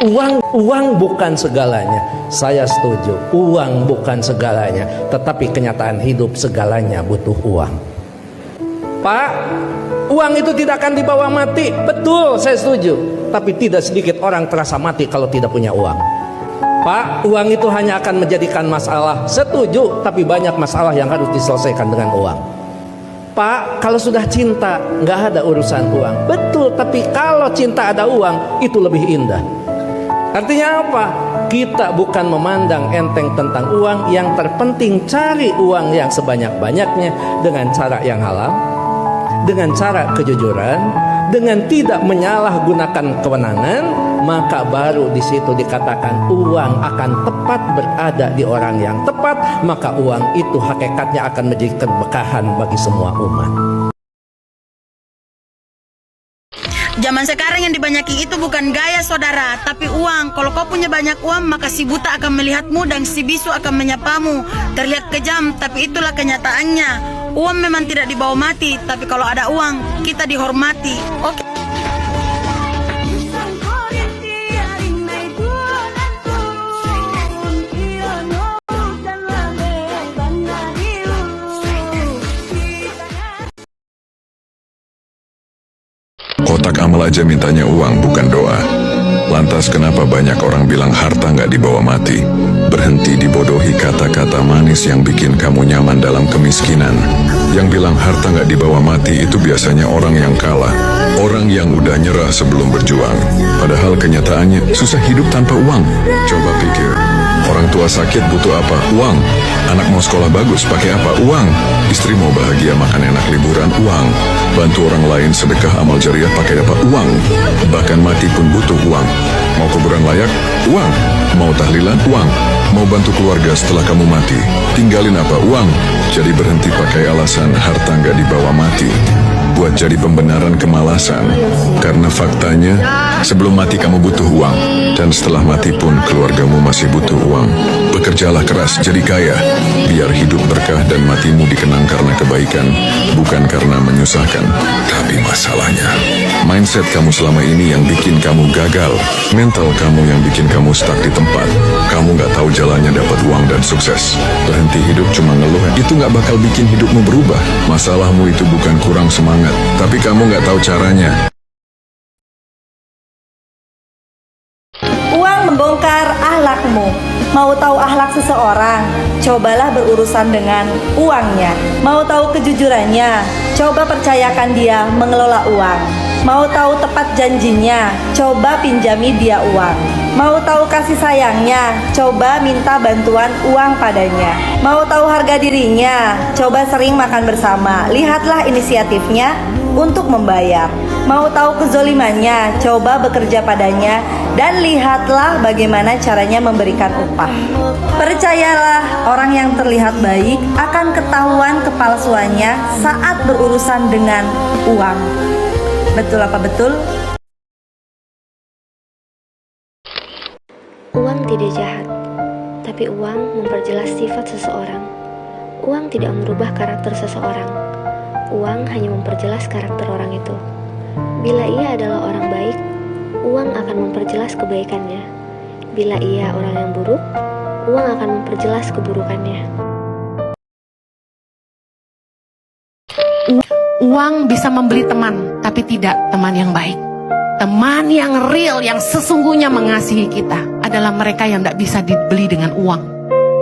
Uang bukan segalanya. Saya setuju, uang bukan segalanya. Tetapi kenyataan hidup segalanya butuh uang. Pak, uang itu tidak akan dibawa mati. Betul, saya setuju. Tapi tidak sedikit orang terasa mati kalau tidak punya uang. Pak, uang itu hanya akan menjadikan masalah. Setuju, tapi banyak masalah yang harus diselesaikan dengan uang. Pak, kalau sudah cinta, nggak ada urusan uang. Betul, tapi kalau cinta ada uang, itu lebih indah. Artinya apa? Kita bukan memandang enteng tentang uang. Yang terpenting cari uang yang sebanyak-banyaknya dengan cara yang halal, dengan cara kejujuran, dengan tidak menyalahgunakan kewenangan. Maka baru di situ dikatakan uang akan tepat berada di orang yang tepat. Maka uang itu hakikatnya akan menjadi keberkahan bagi semua umat. Zaman sekarang yang dibanyaki itu bukan gaya saudara, tapi uang. Kalau kau punya banyak uang, maka si buta akan melihatmu dan si bisu akan menyapamu. Terlihat kejam, tapi itulah kenyataannya. Uang memang tidak dibawa mati, tapi kalau ada uang, kita dihormati. Oke. Kotak amal aja mintanya uang, bukan doa. Lantas kenapa banyak orang bilang harta nggak dibawa mati? Berhenti dibodohi kata-kata manis yang bikin kamu nyaman dalam kemiskinan. Yang bilang harta nggak dibawa mati itu biasanya orang yang kalah. Orang yang udah nyerah sebelum berjuang. Padahal kenyataannya susah hidup tanpa uang. Coba pikir, orang tua sakit butuh apa? Uang. Anak mau sekolah bagus pakai apa? Uang. Istri mau bahagia makan enak liburan? Uang. Bantu orang lain sedekah amal jariah pakai apa? Uang. Bahkan mati pun butuh uang. Mau kuburan layak? Uang. Mau tahlilan? Uang. Mau bantu keluarga setelah kamu mati? Tinggalin apa? Uang. Jadi berhenti pakai alasan harta nggak dibawa mati buat jadi pembenaran kemalasan. Karena faktanya, sebelum mati kamu butuh uang. Dan setelah mati pun keluargamu masih butuh uang. Bekerjalah keras jadi kaya, biar hidup berkah dan matimu dikenang karena kebaikan, bukan karena menyusahkan. Tapi masalahnya, mindset kamu selama ini yang bikin kamu gagal. Mental kamu yang bikin kamu stuck di tempat. Kamu nggak tahu jalannya dapat uang dan sukses. Berhenti hidup cuma ngeluh, itu nggak bakal bikin hidupmu berubah. Masalahmu itu bukan kurang semangat, tapi kamu nggak tahu caranya. Uang membongkar akhlakmu. Mau tahu akhlak seseorang? Cobalah berurusan dengan uangnya. Mau tahu kejujurannya? Coba percayakan dia mengelola uang. Mau tahu tepat janjinya? Coba pinjami dia uang. Mau tahu kasih sayangnya? Coba minta bantuan uang padanya. Mau tahu harga dirinya? Coba sering makan bersama. Lihatlah inisiatifnya untuk membayar. Mau tahu kezolimannya? Coba bekerja padanya dan lihatlah bagaimana caranya memberikan upah. Percayalah, orang yang terlihat baik akan ketahuan kepalsuannya saat berurusan dengan uang. Betul apa betul? Uang tidak jahat, tapi uang memperjelas sifat seseorang. Uang tidak merubah karakter seseorang. Uang hanya memperjelas karakter orang itu. Bila ia adalah orang baik, uang akan memperjelas kebaikannya. Bila ia orang yang buruk, uang akan memperjelas keburukannya. Uang bisa membeli teman, tapi tidak teman yang baik. Teman yang real, yang sesungguhnya mengasihi kita adalah mereka yang tidak bisa dibeli dengan uang.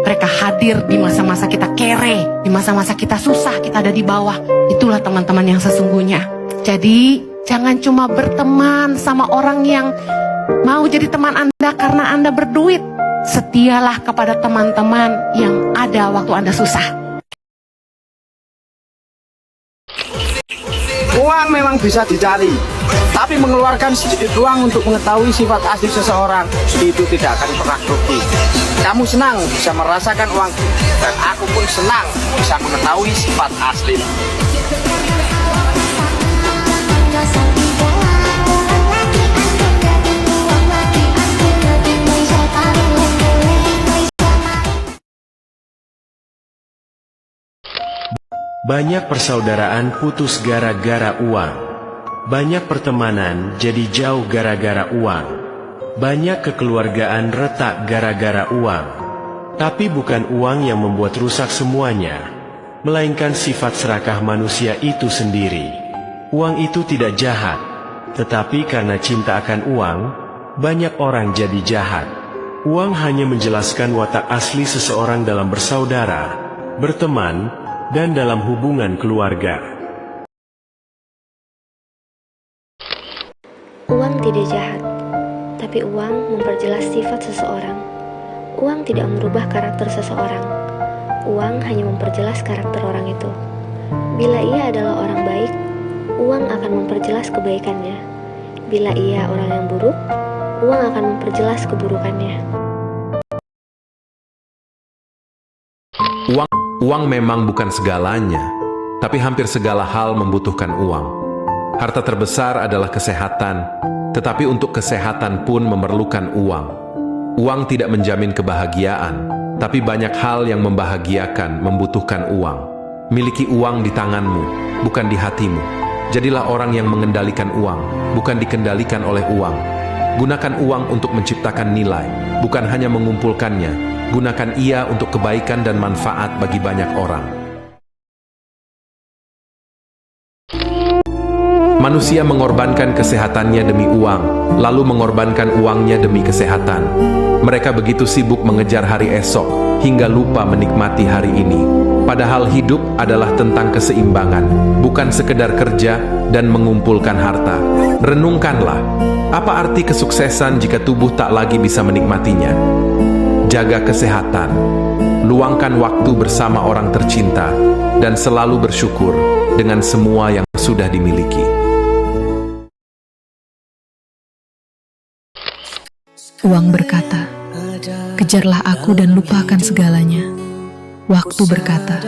Mereka hadir di masa-masa kita kere, di masa-masa kita susah, kita ada di bawah. Itulah teman-teman yang sesungguhnya. Jadi, jangan cuma berteman sama orang yang mau jadi teman Anda karena Anda berduit. Setialah kepada teman-teman yang ada waktu Anda susah. Uang memang bisa dicari, tapi mengeluarkan sedikit uang untuk mengetahui sifat asli seseorang itu tidak akan pernah rugi. Kamu senang bisa merasakan uang, dan aku pun senang bisa mengetahui sifat asli. Banyak persaudaraan putus gara-gara uang. Banyak pertemanan jadi jauh gara-gara uang. Banyak kekeluargaan retak gara-gara uang. Tapi bukan uang yang membuat rusak semuanya, melainkan sifat serakah manusia itu sendiri. Uang itu tidak jahat, tetapi karena cinta akan uang, banyak orang jadi jahat. Uang hanya menjelaskan watak asli seseorang dalam bersaudara, berteman, dan dalam hubungan keluarga. Uang tidak jahat, tapi uang memperjelas sifat seseorang. Uang tidak merubah karakter seseorang. Uang hanya memperjelas karakter orang itu. Bila ia adalah orang baik, uang akan memperjelas kebaikannya. Bila ia orang yang buruk, uang akan memperjelas keburukannya. Uang memang bukan segalanya, tapi hampir segala hal membutuhkan uang. Harta terbesar adalah kesehatan, tetapi untuk kesehatan pun memerlukan uang. Uang tidak menjamin kebahagiaan, tapi banyak hal yang membahagiakan membutuhkan uang. Miliki uang di tanganmu, bukan di hatimu. Jadilah orang yang mengendalikan uang, bukan dikendalikan oleh uang. Gunakan uang untuk menciptakan nilai, bukan hanya mengumpulkannya. Gunakan ia untuk kebaikan dan manfaat bagi banyak orang. Manusia mengorbankan kesehatannya demi uang, lalu mengorbankan uangnya demi kesehatan. Mereka begitu sibuk mengejar hari esok, hingga lupa menikmati hari ini. Padahal hidup adalah tentang keseimbangan, bukan sekedar kerja dan mengumpulkan harta. Renungkanlah, apa arti kesuksesan jika tubuh tak lagi bisa menikmatinya? Jaga kesehatan, luangkan waktu bersama orang tercinta, dan selalu bersyukur dengan semua yang sudah dimiliki. Uang berkata, kejarlah aku dan lupakan segalanya. Waktu berkata,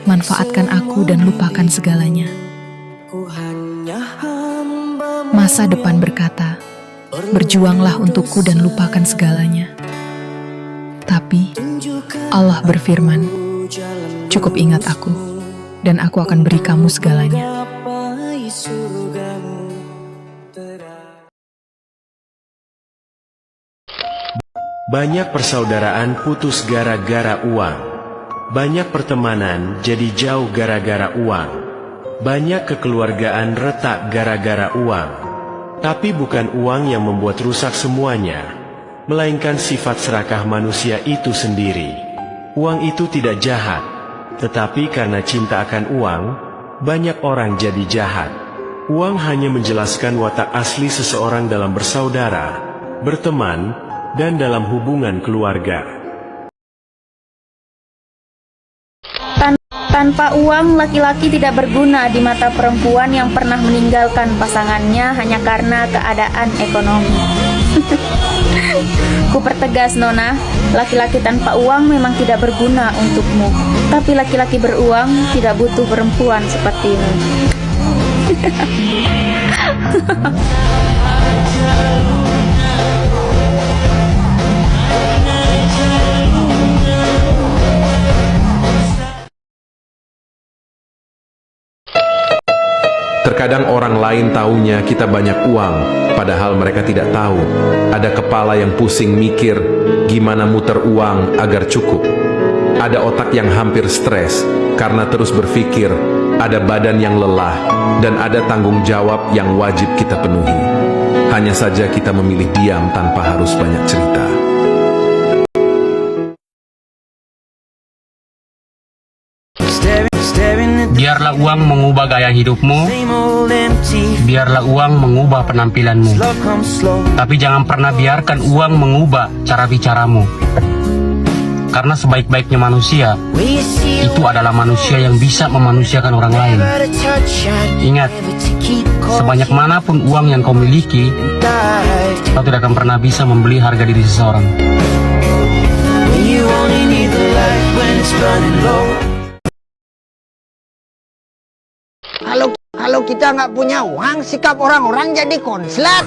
manfaatkan aku dan lupakan segalanya. Masa depan berkata, berjuanglah untukku dan lupakan segalanya. Tapi Allah berfirman, cukup ingat aku, dan aku akan beri kamu segalanya. Banyak persaudaraan putus gara-gara uang. Banyak pertemanan jadi jauh gara-gara uang. Banyak kekeluargaan retak gara-gara uang. Tapi bukan uang yang membuat rusak semuanya, melainkan sifat serakah manusia itu sendiri. Uang itu tidak jahat, tetapi karena cinta akan uang, banyak orang jadi jahat. Uang hanya menjelaskan watak asli seseorang dalam bersaudara, berteman, dan dalam hubungan keluarga. Tanpa uang, laki-laki tidak berguna di mata perempuan yang pernah meninggalkan pasangannya hanya karena keadaan ekonomi. Ku pertegas, Nona, laki-laki tanpa uang memang tidak berguna untukmu. Tapi laki-laki beruang tidak butuh perempuan sepertimu. Terkadang orang lain taunya kita banyak uang, padahal mereka tidak tahu. Ada kepala yang pusing mikir gimana muter uang agar cukup. Ada otak yang hampir stres karena terus berpikir. Ada badan yang lelah, dan ada tanggung jawab yang wajib kita penuhi. Hanya saja kita memilih diam tanpa harus banyak cerita. Biarlah uang mengubah gaya hidupmu, biarlah uang mengubah penampilanmu, tapi jangan pernah biarkan uang mengubah cara bicaramu. Karena sebaik-baiknya manusia, itu adalah manusia yang bisa memanusiakan orang lain. Ingat, sebanyak manapun uang yang kau miliki, kau tidak akan pernah bisa membeli harga diri seseorang. Kalau kita nggak punya uang, sikap orang-orang jadi konslet.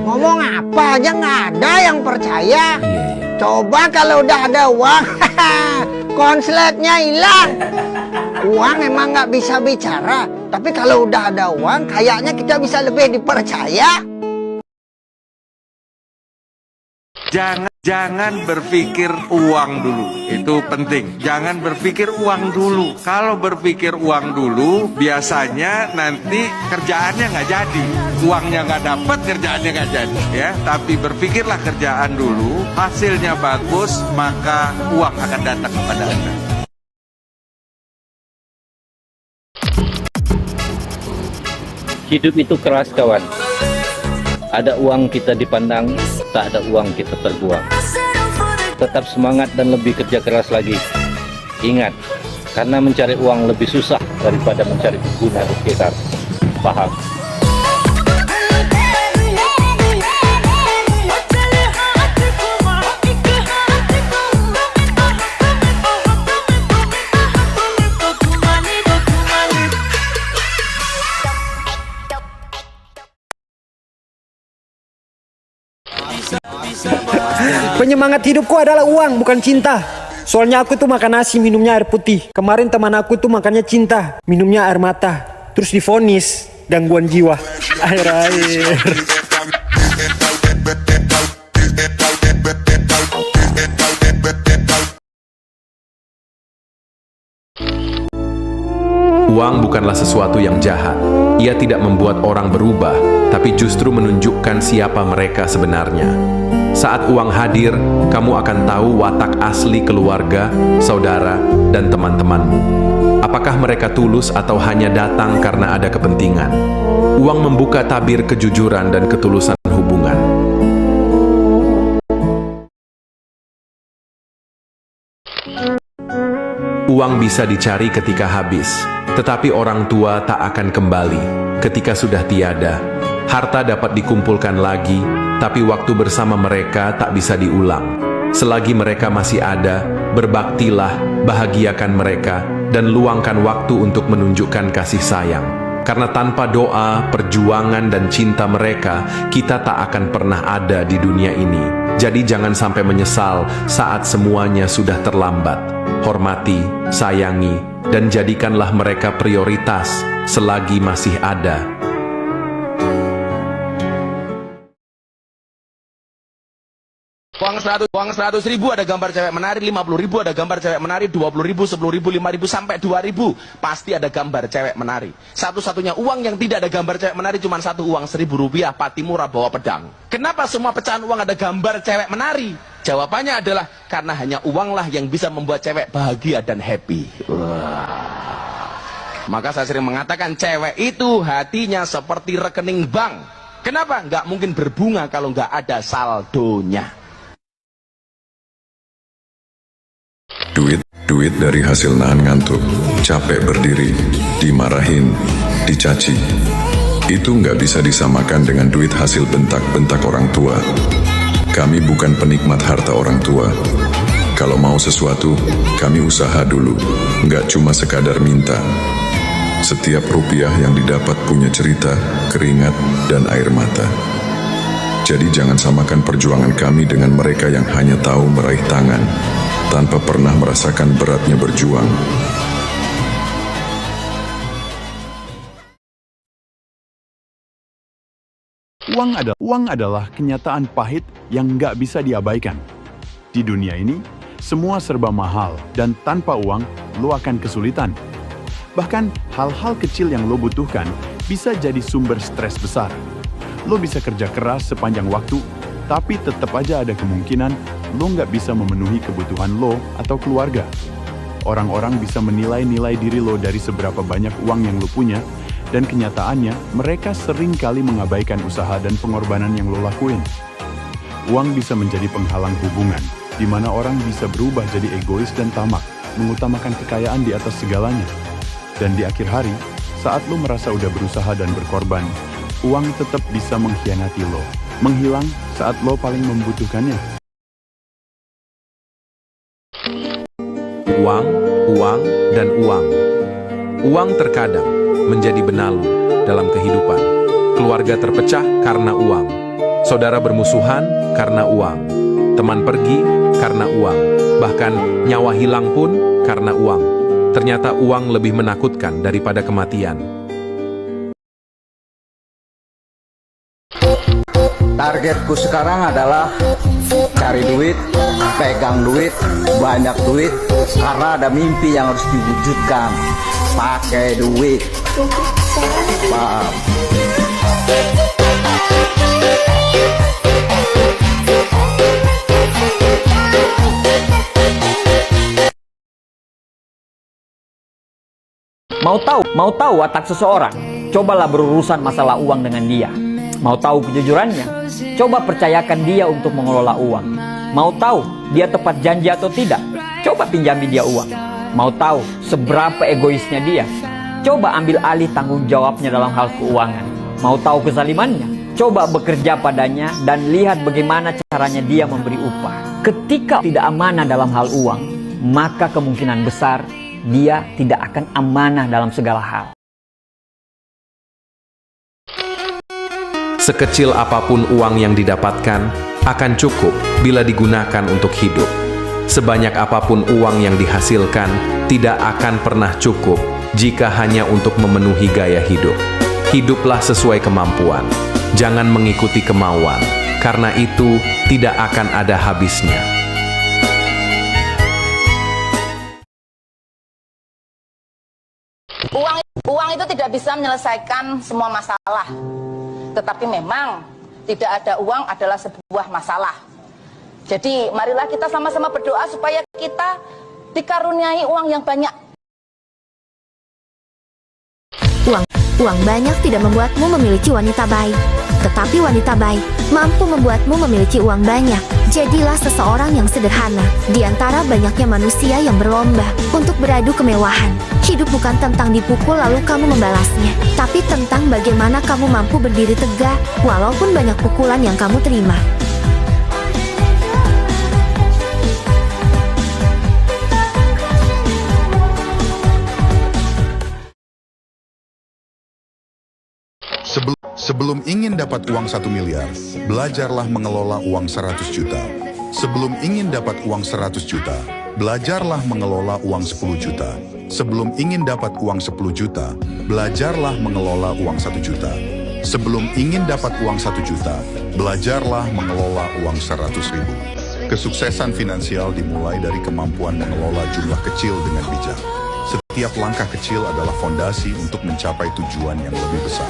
Ngomong apa aja nggak ada yang percaya. Coba kalau udah ada uang, konsletnya hilang. Uang emang nggak bisa bicara, tapi kalau udah ada uang, kayaknya kita bisa lebih dipercaya. Jangan berpikir uang dulu, itu penting. Jangan berpikir uang dulu. Kalau berpikir uang dulu, biasanya nanti kerjaannya nggak jadi. Uangnya nggak dapat, kerjaannya nggak jadi. Ya, tapi berpikirlah kerjaan dulu, hasilnya bagus, maka uang akan datang kepada Anda. Hidup itu keras, kawan. Ada uang kita dipandang, tak ada uang kita terbuang. Tetap semangat dan lebih kerja keras lagi. Ingat, karena mencari uang lebih susah daripada mencari guna di sekitar. Paham? Penyemangat hidupku adalah uang, bukan cinta. Soalnya aku tuh makan nasi, minumnya air putih. Kemarin teman aku tuh makannya cinta, minumnya air mata. Terus divonis gangguan jiwa. Air. Uang bukanlah sesuatu yang jahat. Ia tidak membuat orang berubah, tapi justru menunjukkan siapa mereka sebenarnya. Saat uang hadir, kamu akan tahu watak asli keluarga, saudara, dan teman-temanmu. Apakah mereka tulus atau hanya datang karena ada kepentingan? Uang membuka tabir kejujuran dan ketulusan hubungan. Uang bisa dicari ketika habis, tetapi orang tua tak akan kembali ketika sudah tiada. Harta dapat dikumpulkan lagi, tapi waktu bersama mereka tak bisa diulang. Selagi mereka masih ada, berbaktilah, bahagiakan mereka, dan luangkan waktu untuk menunjukkan kasih sayang. Karena tanpa doa, perjuangan, dan cinta mereka, kita tak akan pernah ada di dunia ini. Jadi jangan sampai menyesal saat semuanya sudah terlambat. Hormati, sayangi, dan jadikanlah mereka prioritas selagi masih ada. Uang 100 ribu ada gambar cewek menari, 50 ribu ada gambar cewek menari, 20 ribu, 10 ribu, 5 ribu, sampai 2 ribu. Pasti ada gambar cewek menari. Satu-satunya uang yang tidak ada gambar cewek menari cuma satu, uang 1.000 rupiah, Patimura bawa pedang. Kenapa semua pecahan uang ada gambar cewek menari? Jawabannya adalah karena hanya uanglah yang bisa membuat cewek bahagia dan happy. Maka saya sering mengatakan cewek itu hatinya seperti rekening bank. Kenapa? Nggak mungkin berbunga kalau nggak ada saldonya. Duit dari hasil nahan ngantuk, capek berdiri, dimarahin, dicaci. Itu nggak bisa disamakan dengan duit hasil bentak-bentak orang tua. Kami bukan penikmat harta orang tua. Kalau mau sesuatu, kami usaha dulu, nggak cuma sekadar minta. Setiap rupiah yang didapat punya cerita, keringat, dan air mata. Jadi jangan samakan perjuangan kami dengan mereka yang hanya tahu meraih tangan, tanpa pernah merasakan beratnya berjuang. Uang adalah kenyataan pahit yang nggak bisa diabaikan. Di dunia ini, semua serba mahal dan tanpa uang, lo akan kesulitan. Bahkan, hal-hal kecil yang lo butuhkan bisa jadi sumber stres besar. Lo bisa kerja keras sepanjang waktu, tapi tetap aja ada kemungkinan lo nggak bisa memenuhi kebutuhan lo atau keluarga. Orang-orang bisa menilai-nilai diri lo dari seberapa banyak uang yang lo punya, dan kenyataannya mereka sering kali mengabaikan usaha dan pengorbanan yang lo lakuin. Uang bisa menjadi penghalang hubungan, di mana orang bisa berubah jadi egois dan tamak, mengutamakan kekayaan di atas segalanya. Dan di akhir hari, saat lo merasa udah berusaha dan berkorban, uang tetap bisa mengkhianati lo, menghilang saat lo paling membutuhkannya. Uang, dan uang. Uang terkadang menjadi benalu dalam kehidupan. Keluarga terpecah karena uang. Saudara bermusuhan karena uang. Teman pergi karena uang. Bahkan nyawa hilang pun karena uang. Ternyata uang lebih menakutkan daripada kematian. Targetku sekarang adalah cari duit, pegang duit, banyak duit, karena ada mimpi yang harus diwujudkan. Pakai duit. Paham? Mau tahu watak seseorang? Cobalah berurusan masalah uang dengan dia. Mau tahu kejujurannya? Coba percayakan dia untuk mengelola uang. Mau tahu dia tepat janji atau tidak? Coba pinjami dia uang. Mau tahu seberapa egoisnya dia? Coba ambil alih tanggung jawabnya dalam hal keuangan. Mau tahu kezalimannya? Coba bekerja padanya dan lihat bagaimana caranya dia memberi upah. Ketika tidak amanah dalam hal uang, maka kemungkinan besar dia tidak akan amanah dalam segala hal. Sekecil apapun uang yang didapatkan akan cukup bila digunakan untuk hidup. Sebanyak apapun uang yang dihasilkan tidak akan pernah cukup jika hanya untuk memenuhi gaya hidup. Hiduplah sesuai kemampuan, jangan mengikuti kemauan, karena itu tidak akan ada habisnya. Uang itu tidak bisa menyelesaikan semua masalah. Tetapi memang tidak ada uang adalah sebuah masalah. Jadi marilah kita sama-sama berdoa supaya kita dikaruniai uang yang banyak. Uang banyak tidak membuatmu memiliki wanita baik, tetapi wanita baik mampu membuatmu memiliki uang banyak. Jadilah seseorang yang sederhana di antara banyaknya manusia yang berlomba untuk beradu kemewahan. Hidup bukan tentang dipukul lalu kamu membalasnya, tapi tentang bagaimana kamu mampu berdiri tegak walaupun banyak pukulan yang kamu terima. Sebelum ingin dapat uang 1 miliar, belajarlah mengelola uang 100 juta. Sebelum ingin dapat uang 100 juta, belajarlah mengelola uang 10 juta. Sebelum ingin dapat uang 10 juta, belajarlah mengelola uang 1 juta. Sebelum ingin dapat uang 1 juta, belajarlah mengelola uang 100 ribu. Kesuksesan finansial dimulai dari kemampuan mengelola jumlah kecil dengan bijak. Setiap langkah kecil adalah fondasi untuk mencapai tujuan yang lebih besar.